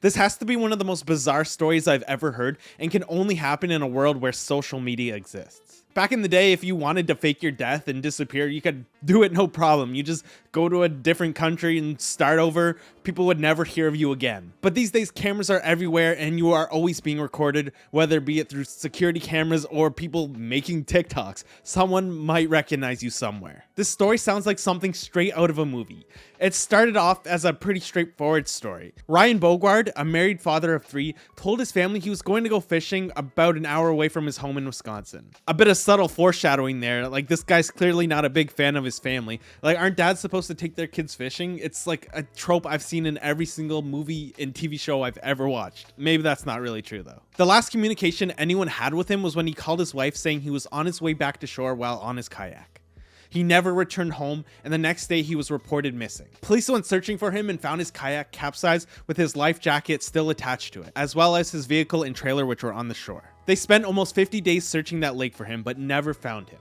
This has to be one of the most bizarre stories I've ever heard and can only happen in a world where social media exists. Back in the day, if you wanted to fake your death and disappear, you could do it no problem. You just go to a different country and start over. People would never hear of you again. But these days, cameras are everywhere and you are always being recorded, whether be it through security cameras or people making TikToks. Someone might recognize you somewhere. This story sounds like something straight out of a movie. It started off as a pretty straightforward story. Ryan Bogard, a married father of 3, told his family he was going to go fishing about an hour away from his home in Wisconsin. A bit of subtle foreshadowing there, like this guy's clearly not a big fan of his family. Like, aren't dads supposed to take their kids fishing? It's like a trope I've seen in every single movie and TV show I've ever watched. Maybe that's not really true though. The last communication anyone had with him was when he called his wife saying he was on his way back to shore while on his kayak. He never returned home, and the next day he was reported missing. Police went searching for him and found his kayak capsized with his life jacket still attached to it, as well as his vehicle and trailer which were on the shore. They spent almost 50 days searching that lake for him, but never found him.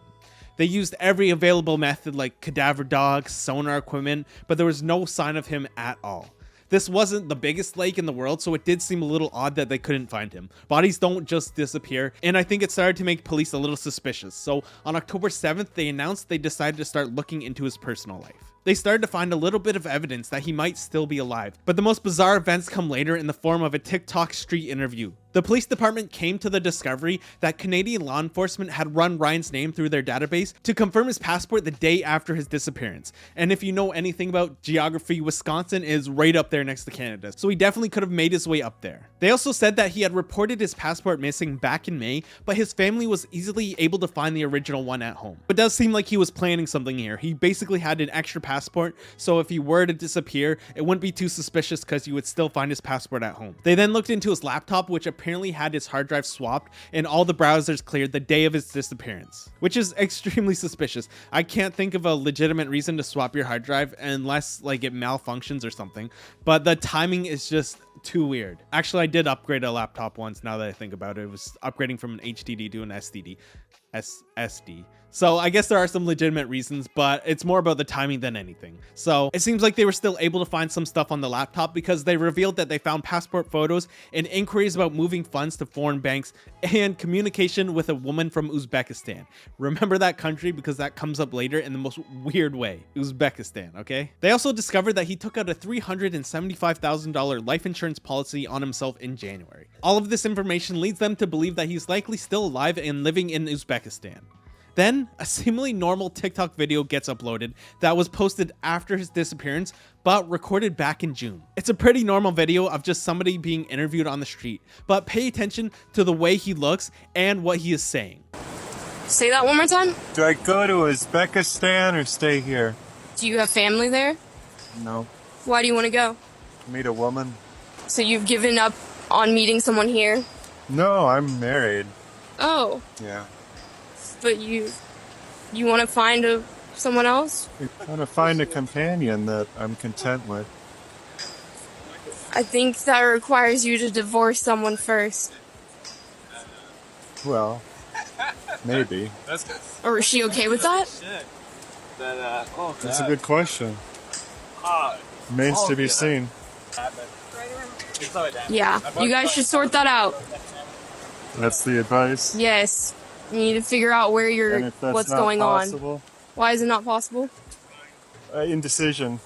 They used every available method like cadaver dogs, sonar equipment, but there was no sign of him at all. This wasn't the biggest lake in the world, so it did seem a little odd that they couldn't find him. Bodies don't just disappear, and I think it started to make police a little suspicious. So on October 7th, they announced they decided to start looking into his personal life. They started to find a little bit of evidence that he might still be alive, but the most bizarre events come later in the form of a TikTok street interview. The police department came to the discovery that Canadian law enforcement had run Ryan's name through their database to confirm his passport the day after his disappearance. And if you know anything about geography, Wisconsin is right up there next to Canada, so he definitely could have made his way up there. They also said that he had reported his passport missing back in May, but his family was easily able to find the original one at home. It does seem like he was planning something here. He basically had an extra passport, so if he were to disappear, it wouldn't be too suspicious because you would still find his passport at home. They then looked into his laptop, which apparently had his hard drive swapped and all the browsers cleared the day of his disappearance, which is extremely suspicious. I can't think of a legitimate reason to swap your hard drive unless like it malfunctions or something, but the timing is just too weird. Actually, I did upgrade a laptop once now that I think about it. It was upgrading from an HDD to an SSD. So I guess there are some legitimate reasons, but it's more about the timing than anything. So it seems like they were still able to find some stuff on the laptop because they revealed that they found passport photos and inquiries about moving funds to foreign banks and communication with a woman from Uzbekistan. Remember that country because that comes up later in the most weird way. Uzbekistan, okay? They also discovered that he took out a $375,000 life insurance policy on himself in January. All of this information leads them to believe that he's likely still alive and living in Uzbekistan. Then, a seemingly normal TikTok video gets uploaded that was posted after his disappearance, but recorded back in June. It's a pretty normal video of just somebody being interviewed on the street, but pay attention to the way he looks and what he is saying. Say that one more time. Do I go to Uzbekistan or stay here? Do you have family there? No. Why do you want to go? Meet a woman? So you've given up on meeting someone here? No, I'm married. Oh, Yeah. but you want to find someone else? I'm trying to find a companion that I'm content with. I think that requires you to divorce someone first. Well, maybe. Or is she okay with that? That's a good question. Remains to be seen. Yeah, you guys should sort that out. That's the advice. Yes, you need to figure out where And if that's what's not going on. possible, Why is it not possible? indecision.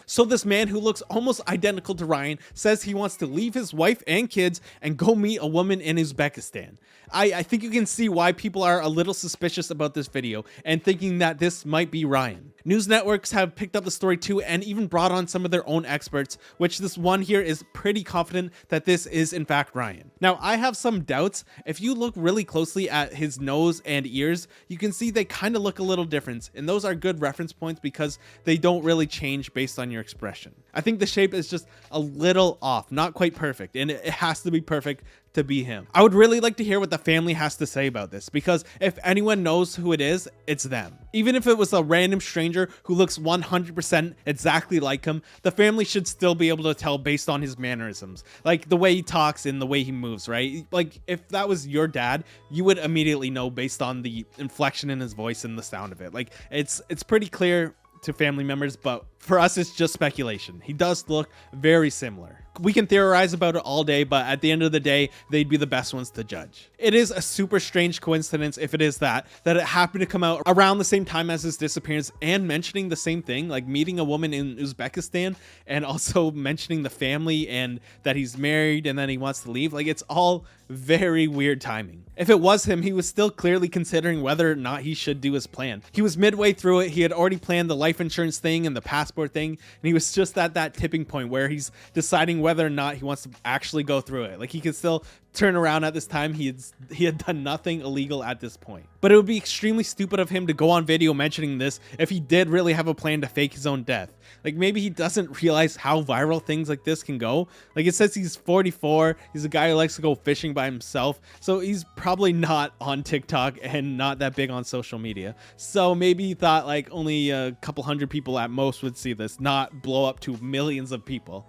So this man who looks almost identical to Ryan says he wants to leave his wife and kids and go meet a woman in Uzbekistan. I think you can see why people are a little suspicious about this video and thinking that this might be Ryan. News networks have picked up the story too and even brought on some of their own experts, which this one here is pretty confident that this is in fact Ryan. Now, I have some doubts. If you look really closely at his nose and ears, you can see they kind of look a little different, and those are good reference points because they don't really change based on your expression. I think the shape is just a little off, not quite perfect, and it has to be perfect to be him. I would really like to hear what the family has to say about this, because if anyone knows who it is, it's them. Even if it was a random stranger who looks 100% exactly like him, the family should still be able to tell based on his mannerisms, like the way he talks and the way he moves, right? Like if that was your dad, you would immediately know based on the inflection in his voice and the sound of it. Like it's pretty clear to family members, but For us, it's just speculation. He does look very similar. We can theorize about it all day, but at the end of the day, they'd be the best ones to judge. It is a super strange coincidence, if it is that it happened to come out around the same time as his disappearance and mentioning the same thing, like meeting a woman in Uzbekistan and also mentioning the family and that he's married and then he wants to leave. Like, it's all very weird timing. If it was him, he was still clearly considering whether or not he should do his plan. He was midway through it. He had already planned the life insurance thing and the passport thing, and he was just at that tipping point where he's deciding whether or not he wants to actually go through it. Like, he could still turn around at this time. He had done nothing illegal at this point. But it would be extremely stupid of him to go on video mentioning this if he did really have a plan to fake his own death. Like, maybe he doesn't realize how viral things like this can go. Like, it says he's 44. He's a guy who likes to go fishing by himself. So he's probably not on TikTok and not that big on social media. So maybe he thought like only a couple hundred people at most would see this, not blow up to millions of people.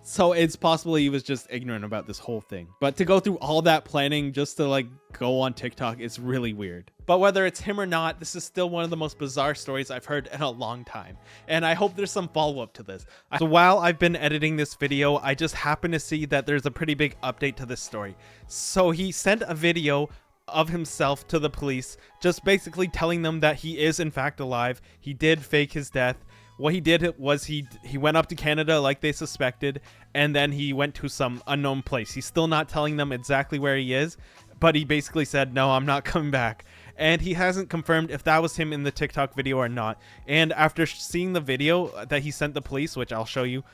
So it's possible he was just ignorant about this whole thing. But to go through all that planning just to like go on TikTok is really weird. But whether it's him or not, this is still one of the most bizarre stories I've heard in a long time. And I hope there's some follow-up to this. So while I've been editing this video, I just happened to see that there's a pretty big update to this story. So he sent a video of himself to the police, just basically telling them that he is in fact alive. He did fake his death. What he did was he went up to Canada like they suspected, and then he went to some unknown place. He's still not telling them exactly where he is, but he basically said, no, I'm not coming back. And he hasn't confirmed if that was him in the TikTok video or not. And after seeing the video that he sent the police, which I'll show you.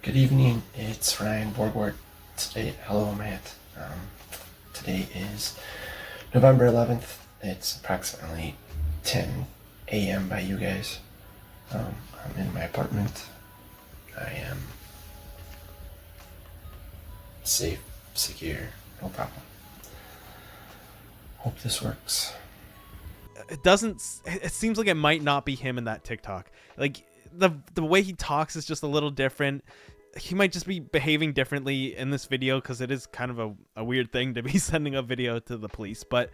Good evening, it's Ryan Borgward. Today, hello Matt. Today is November 11th. It's approximately 10 a.m. by you guys. I'm in my apartment. I am safe, secure, no problem. Hope this works. It seems like it might not be him in that TikTok. Like, the way he talks is just a little different. He might just be behaving differently in this video because it is kind of a weird thing to be sending a video to the police. But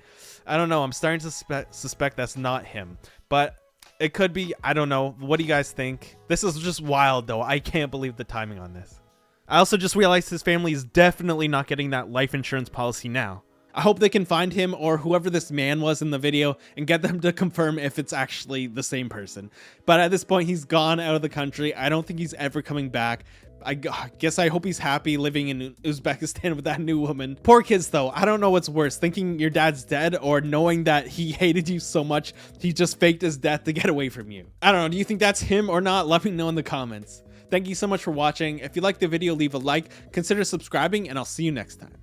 I don't know. I'm starting to suspect that's not him. But it could be. I don't know. What do you guys think? This is just wild, though. I can't believe the timing on this. I also just realized his family is definitely not getting that life insurance policy now. I hope they can find him or whoever this man was in the video and get them to confirm if it's actually the same person. But at this point, he's gone out of the country. I don't think he's ever coming back. I guess I hope he's happy living in Uzbekistan with that new woman. Poor kids, though. I don't know what's worse, thinking your dad's dead or knowing that he hated you so much he just faked his death to get away from you. I don't know. Do you think that's him or not? Let me know in the comments. Thank you so much for watching. If you liked the video, leave a like, consider subscribing, and I'll see you next time.